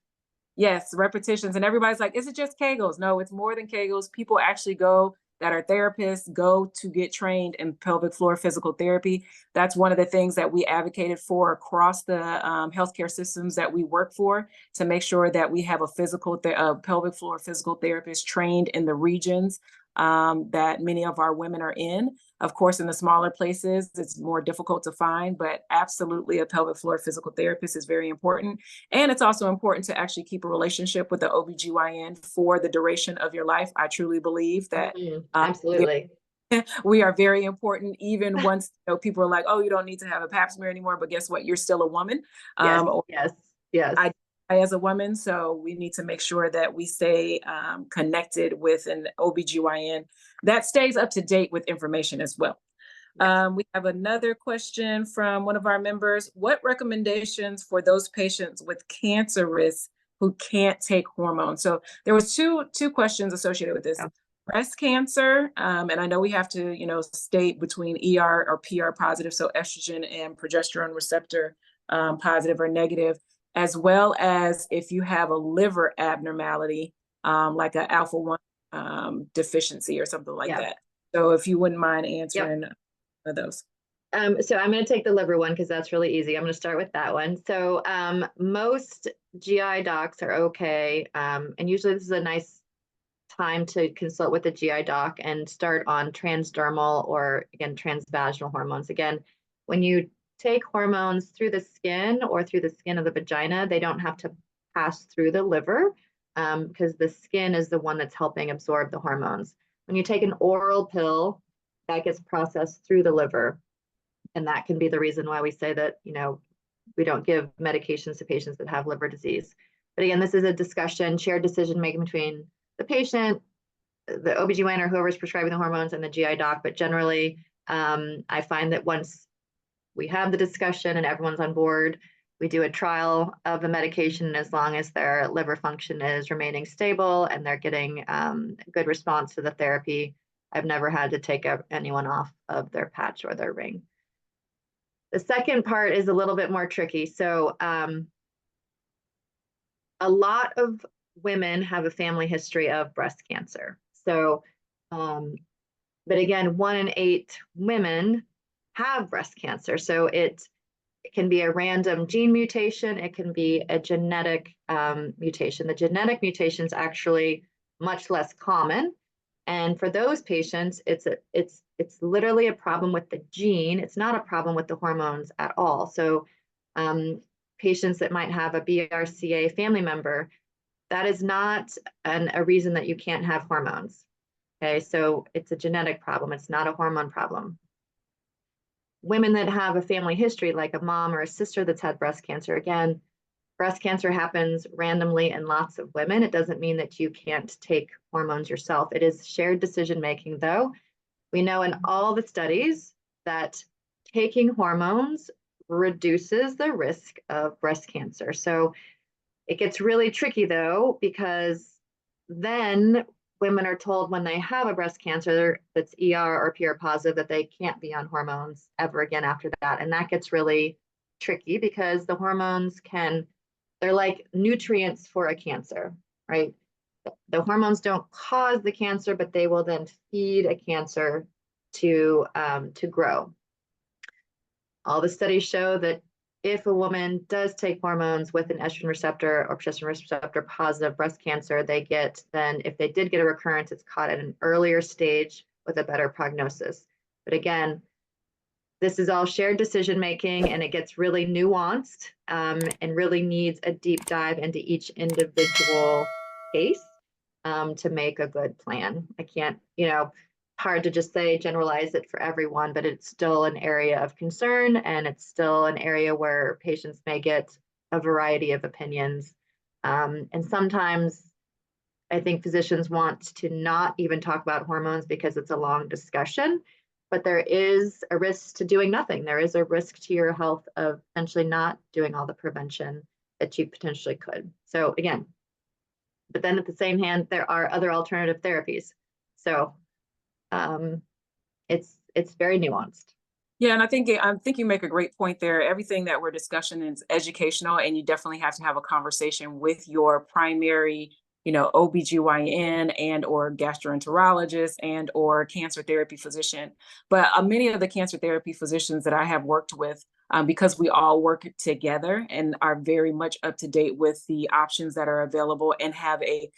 Yes, repetitions. And everybody's like, is it just Kegels? No, it's more than Kegels. People actually go that are therapists go to get trained in pelvic floor physical therapy. That's one of the things that we advocated for across the healthcare systems that we work for, to make sure that we have a pelvic floor physical therapist trained in the regions that many of our women are in. Of course, in the smaller places, it's more difficult to find, but absolutely a pelvic floor physical therapist is very important. And it's also important to actually keep a relationship with the OBGYN for the duration of your life. I truly believe that Absolutely. we are very important, even once people are like, oh, you don't need to have a pap smear anymore. But guess what? You're still a woman. Yes, Or yes, yes. I as a woman. So we need to make sure that we stay connected with an OBGYN that stays up to date with information as well. Yes. We have another question from one of our members. What recommendations for those patients with cancer risk who can't take hormones? So there was two questions associated with this. Yeah. Breast cancer, and I know we have to, state between ER or PR positive, so estrogen and progesterone receptor positive or negative, as well as if you have a liver abnormality, like an alpha 1 deficiency or something like Yeah. that. So if you wouldn't mind Yep. answering of those. So I'm going to take the liver one because that's really easy. I'm going to start with that one. So most GI docs are okay. And usually this is a nice time to consult with a GI doc and start on transdermal or, again, transvaginal hormones. Again, when you take hormones through the skin or through the skin of the vagina, they don't have to pass through the liver because the skin is the one that's helping absorb the hormones. When you take an oral pill, that gets processed through the liver. And that can be the reason why we say that, we don't give medications to patients that have liver disease. But again, this is a discussion, shared decision making between the patient, the OBGYN or whoever's prescribing the hormones, and the GI doc. But generally, I find that once we have the discussion and everyone's on board, we do a trial of the medication. And as long as their liver function is remaining stable and they're getting good response to the therapy, I've never had to take anyone off of their patch or their ring. The second part is a little bit more tricky. So a lot of women have a family history of breast cancer. So, but again, 1 in 8 women have breast cancer. So it can be a random gene mutation. It can be a genetic mutation. The genetic mutation is actually much less common. And for those patients, it's literally a problem with the gene. It's not a problem with the hormones at all. So patients that might have a BRCA family member, that is not a reason that you can't have hormones. Okay, so it's a genetic problem. It's not a hormone problem. Women that have a family history, like a mom or a sister that's had breast cancer, again, breast cancer happens randomly in lots of women. It doesn't mean that you can't take hormones yourself. It is shared decision making, though. We know in all the studies that taking hormones reduces the risk of breast cancer. So it gets really tricky, though, because then women are told when they have a breast cancer that's ER or PR positive that they can't be on hormones ever again after that. And that gets really tricky because the hormones they're like nutrients for a cancer, right? The hormones don't cause the cancer, but they will then feed a cancer to grow. All the studies show that if a woman does take hormones with an estrogen receptor or progesterone receptor positive breast cancer, if they did get a recurrence, it's caught at an earlier stage with a better prognosis. But again, this is all shared decision making, and it gets really nuanced and really needs a deep dive into each individual case to make a good plan. I can't, hard to just say generalize it for everyone, but it's still an area of concern, and it's still an area where patients may get a variety of opinions. And sometimes I think physicians want to not even talk about hormones because it's a long discussion, but there is a risk to doing nothing. There is a risk to your health of potentially not doing all the prevention that you potentially could. So again, but then at the same hand, there are other alternative therapies. So it's very nuanced. Yeah, and I think you make a great point there. Everything that we're discussing is educational, and you definitely have to have a conversation with your primary, OBGYN and or gastroenterologist and or cancer therapy physician. But many of the cancer therapy physicians that I have worked with, because we all work together and are very much up to date with the options that are available and have a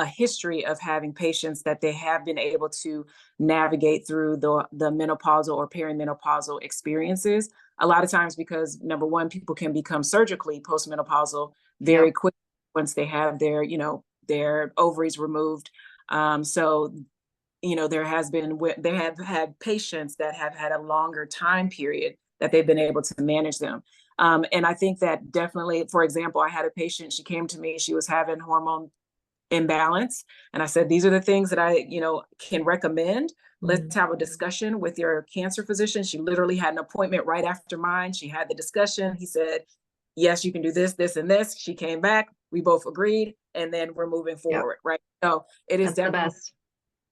history of having patients that they have been able to navigate through the menopausal or perimenopausal experiences. A lot of times, because number one, people can become surgically postmenopausal very quickly once they have their ovaries removed. So they have had patients that have had a longer time period that they've been able to manage them. And I think that definitely, for example, I had a patient, she came to me, she was having hormone imbalance. And I said, these are the things that I, can recommend. Let's have a discussion with your cancer physician. She literally had an appointment right after mine. She had the discussion. He said, yes, you can do this, this, and this. She came back. We both agreed. And then we're moving forward, right? So it is That's definitely the best.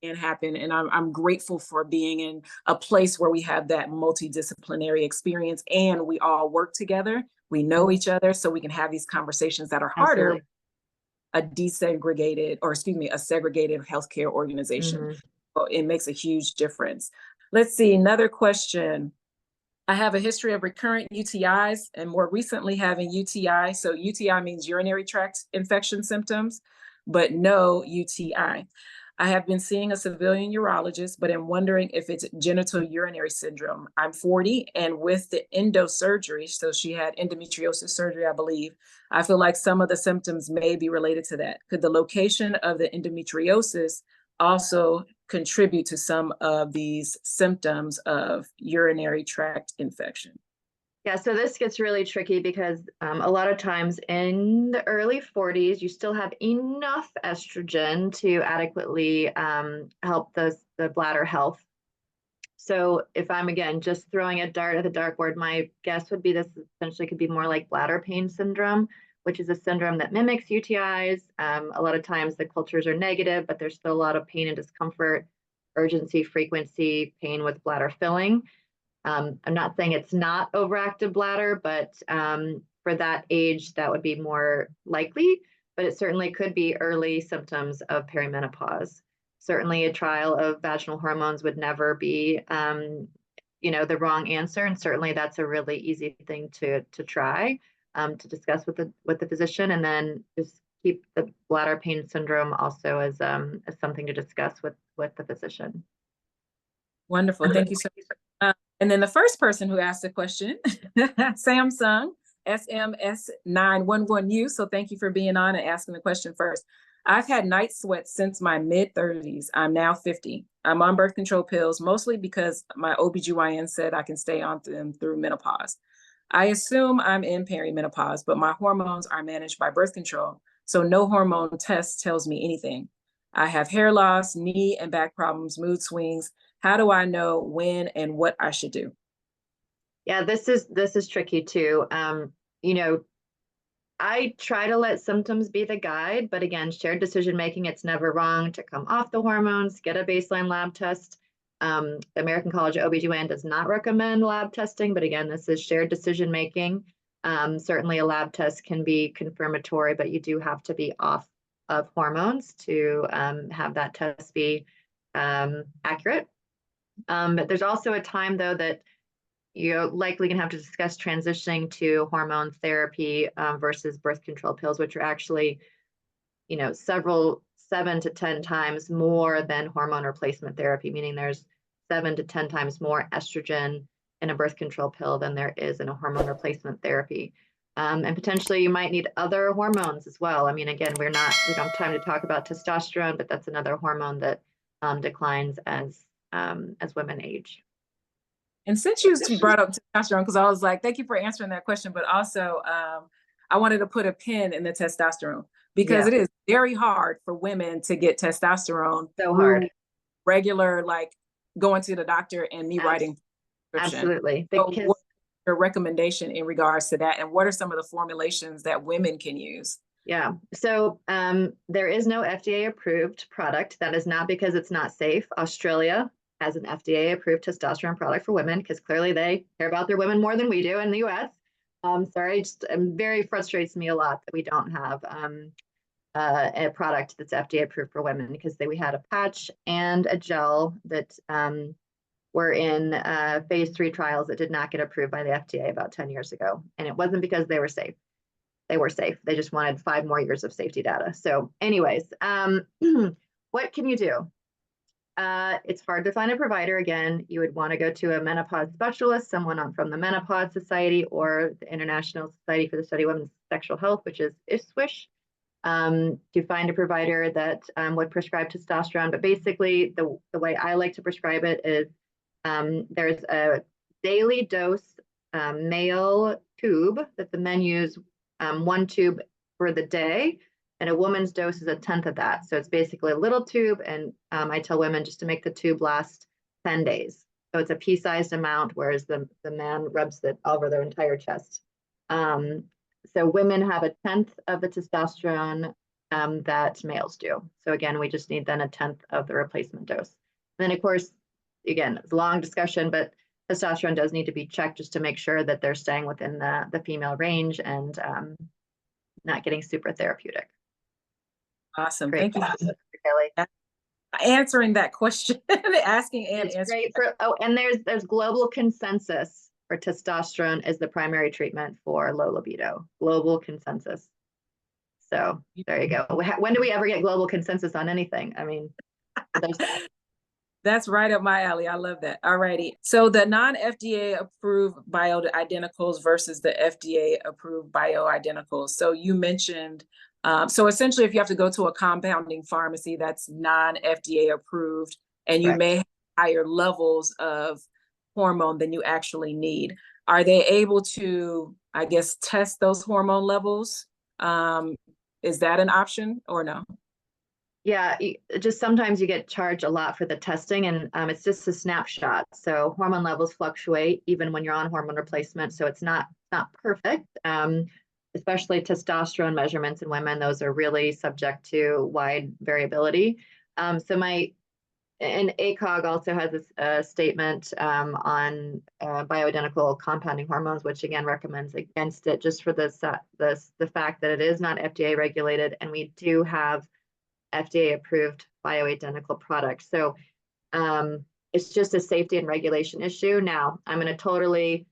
Can happen. And I'm grateful for being in a place where we have that multidisciplinary experience and we all work together. We know each other, so we can have these conversations that are harder. Absolutely. A segregated healthcare organization. So it makes a huge difference. Let's see, another question. I have a history of recurrent UTIs and more recently having UTI. So UTI means urinary tract infection symptoms, but no UTI. I have been seeing a civilian urologist, but I'm wondering if it's genital urinary syndrome. I'm 40 and with the endo surgery, so she had endometriosis surgery, I believe. I feel like some of the symptoms may be related to that. Could the location of the endometriosis also contribute to some of these symptoms of urinary tract infection? Yeah, so this gets really tricky because a lot of times in the early 40s, you still have enough estrogen to adequately help the bladder health. So if I'm, again, just throwing a dart at the dartboard, my guess would be this essentially could be more like bladder pain syndrome, which is a syndrome that mimics UTIs. A lot of times the cultures are negative, but there's still a lot of pain and discomfort, urgency, frequency, pain with bladder filling. I'm not saying it's not overactive bladder, but for that age, that would be more likely, but it certainly could be early symptoms of perimenopause. Certainly a trial of vaginal hormones would never be, the wrong answer. And certainly that's a really easy thing to try, to discuss with the physician, and then just keep the bladder pain syndrome also as something to discuss with the physician. Wonderful. Thank you so much. And then the first person who asked the question, Samsung SMS911U. So thank you for being on and asking the question first. I've had night sweats since my mid-30s. I'm now 50. I'm on birth control pills, mostly because my OBGYN said I can stay on them through menopause. I assume I'm in perimenopause, but my hormones are managed by birth control. So no hormone test tells me anything. I have hair loss, knee and back problems, mood swings. How do I know when and what I should do? Yeah, this is tricky too. I try to let symptoms be the guide, but again, shared decision making, it's never wrong to come off the hormones, get a baseline lab test. The American College of OBGYN does not recommend lab testing, but again, this is shared decision making. Certainly a lab test can be confirmatory, but you do have to be off of hormones to have that test be accurate. But there's also a time though that you're likely going to have to discuss transitioning to hormone therapy versus birth control pills, which are actually, 7 to 10 times more than hormone replacement therapy, meaning there's 7 to 10 times more estrogen in a birth control pill than there is in a hormone replacement therapy. And potentially you might need other hormones as well. I mean, again, we don't have time to talk about testosterone, but that's another hormone that declines as women age. And since you brought up testosterone, because I was like, thank you for answering that question, but also I wanted to put a pin in the testosterone because it is very hard for women to get testosterone. So hard. Regular, like going to the doctor and me writing prescription. Absolutely. So what's your recommendation in regards to that? And what are some of the formulations that women can use? Yeah. So there is no FDA-approved product. That is not because it's not safe. Australia has an FDA-approved testosterone product for women because clearly they care about their women more than we do in the US. Sorry, just very frustrates me a lot that we don't have a product that's FDA-approved for women because we had a patch and a gel that were in phase 3 trials that did not get approved by the FDA about 10 years ago. And it wasn't because they were safe. They were safe. They just wanted 5 more years of safety data. So anyways, what can you do? It's hard to find a provider. Again, you would want to go to a menopause specialist, someone from the Menopause Society or the International Society for the Study of Women's Sexual Health, which is ISSWSH, to find a provider that would prescribe testosterone. But basically, the way I like to prescribe it is there's a daily dose male tube that the men use, 1 tube for the day. And a woman's dose is 1/10 of that. So it's basically a little tube. And I tell women just to make the tube last 10 days. So it's a pea-sized amount, whereas the man rubs it over their entire chest. So women have 1/10 of the testosterone that males do. So again, we just need then 1/10 of the replacement dose. And then of course, again, it's a long discussion, but testosterone does need to be checked just to make sure that they're staying within the female range and not getting super therapeutic. Awesome. Great. Thank you for Kelly. Answering that question, asking and It's answering. great for, and there's global consensus for testosterone as the primary treatment for low libido. Global consensus. So there you go. When do we ever get global consensus on anything? I mean, there's that. That's right up my alley. I love that. All righty. So the non-FDA approved bioidenticals versus the FDA approved bioidenticals. So you mentioned, so essentially if you have to go to a compounding pharmacy that's non-FDA approved and you may have higher levels of hormone than you actually need, are they able to, I guess, test those hormone levels? Is that an option or no? Yeah, just sometimes you get charged a lot for the testing, and it's just a snapshot. So hormone levels fluctuate even when you're on hormone replacement. So it's not perfect, especially testosterone measurements in women. Those are really subject to wide variability. And ACOG also has a statement on bioidentical compounding hormones, which again recommends against it just for the fact that it is not FDA regulated, and we do have FDA approved bioidentical products. So it's just a safety and regulation issue. Now, I'm going to totally,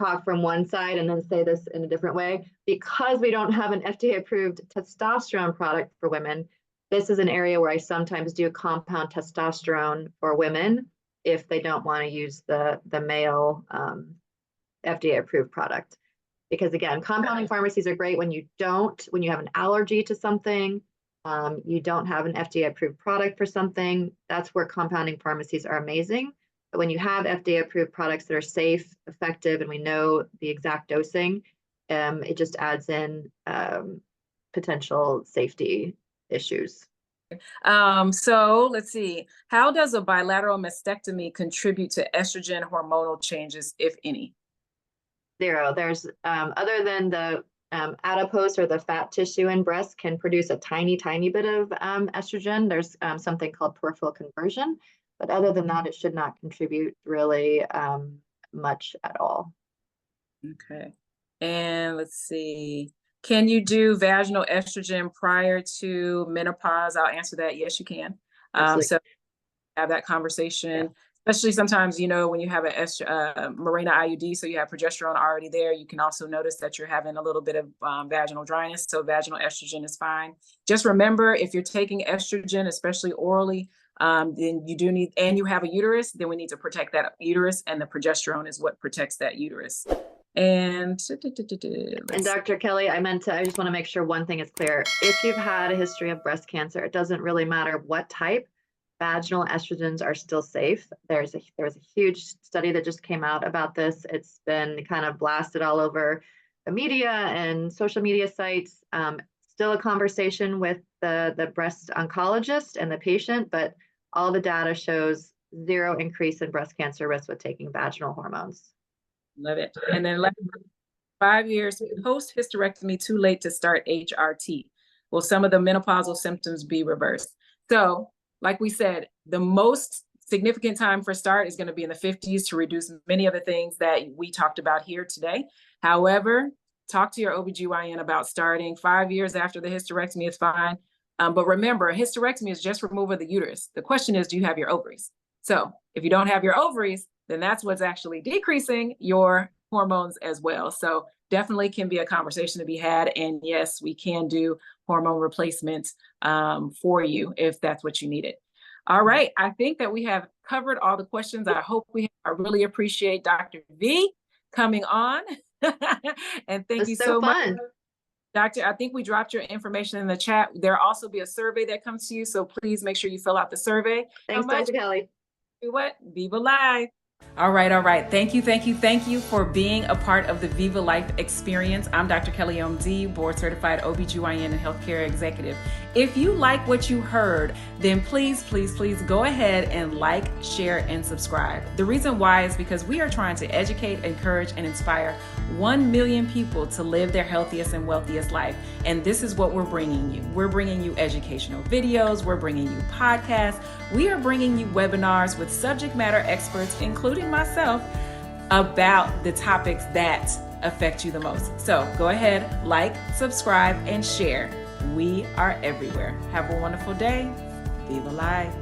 talk from one side and then say this in a different way. Because we don't have an FDA approved testosterone product for women, this is an area where I sometimes do compound testosterone for women if they don't want to use the male FDA approved product. Because again, compounding pharmacies are great when you have an allergy to something, you don't have an FDA approved product for something. That's where compounding pharmacies are amazing. But when you have FDA approved products that are safe, effective, and we know the exact dosing, it just adds in potential safety issues. So let's see. How does a bilateral mastectomy contribute to estrogen hormonal changes, if any? Zero. There's other than the adipose or the fat tissue in breast can produce a tiny bit of estrogen. There's something called peripheral conversion, but other than that, it should not contribute really much at all. Okay. And let's see. Can you do vaginal estrogen prior to menopause? I'll answer that. Yes, you can. So have that conversation. Especially sometimes, when you have a Mirena IUD, so you have progesterone already there, you can also notice that you're having a little bit of vaginal dryness. So vaginal estrogen is fine. Just remember, if you're taking estrogen, especially orally, then you do need, and you have a uterus, then we need to protect that uterus, and the progesterone is what protects that uterus. And Dr. Kelly, I just want to make sure one thing is clear. If you've had a history of breast cancer, it doesn't really matter what type, vaginal estrogens are still safe. There was a huge study that just came out about this. It's been kind of blasted all over the media and social media sites. Still a conversation with the breast oncologist and the patient, but all the data shows zero increase in breast cancer risk with taking vaginal hormones. Love it. And then 5 years post hysterectomy, too late to start HRT. Will some of the menopausal symptoms be reversed? So, like we said, the most significant time for start is going to be in the 50s to reduce many of the things that we talked about here today. However, talk to your OBGYN about starting 5 years after the hysterectomy is fine. But remember, a hysterectomy is just removal of the uterus. The question is, do you have your ovaries? So if you don't have your ovaries, then that's what's actually decreasing your hormones as well. So definitely can be a conversation to be had. And yes, we can do hormone replacements for you if that's what you needed. All right. I think that we have covered all the questions. I really appreciate Dr. V coming on. And thank you so much. Doctor, I think we dropped your information in the chat. There'll also be a survey that comes to you. So please make sure you fill out the survey. Thanks, Dr. Kelly. Do what? Viva Live. All right. Thank you for being a part of the Viva Life experience. I'm Dr. Kelly OMD, board certified OBGYN and healthcare executive. If you like what you heard, then please go ahead and like, share, and subscribe. The reason why is because we are trying to educate, encourage, and inspire 1 million people to live their healthiest and wealthiest life. And this is what we're bringing you. We're bringing you educational videos. We're bringing you podcasts. We are bringing you webinars with subject matter experts, including myself, about the topics that affect you the most. So go ahead, like, subscribe, and share. We are everywhere. Have a wonderful day. Viva Life.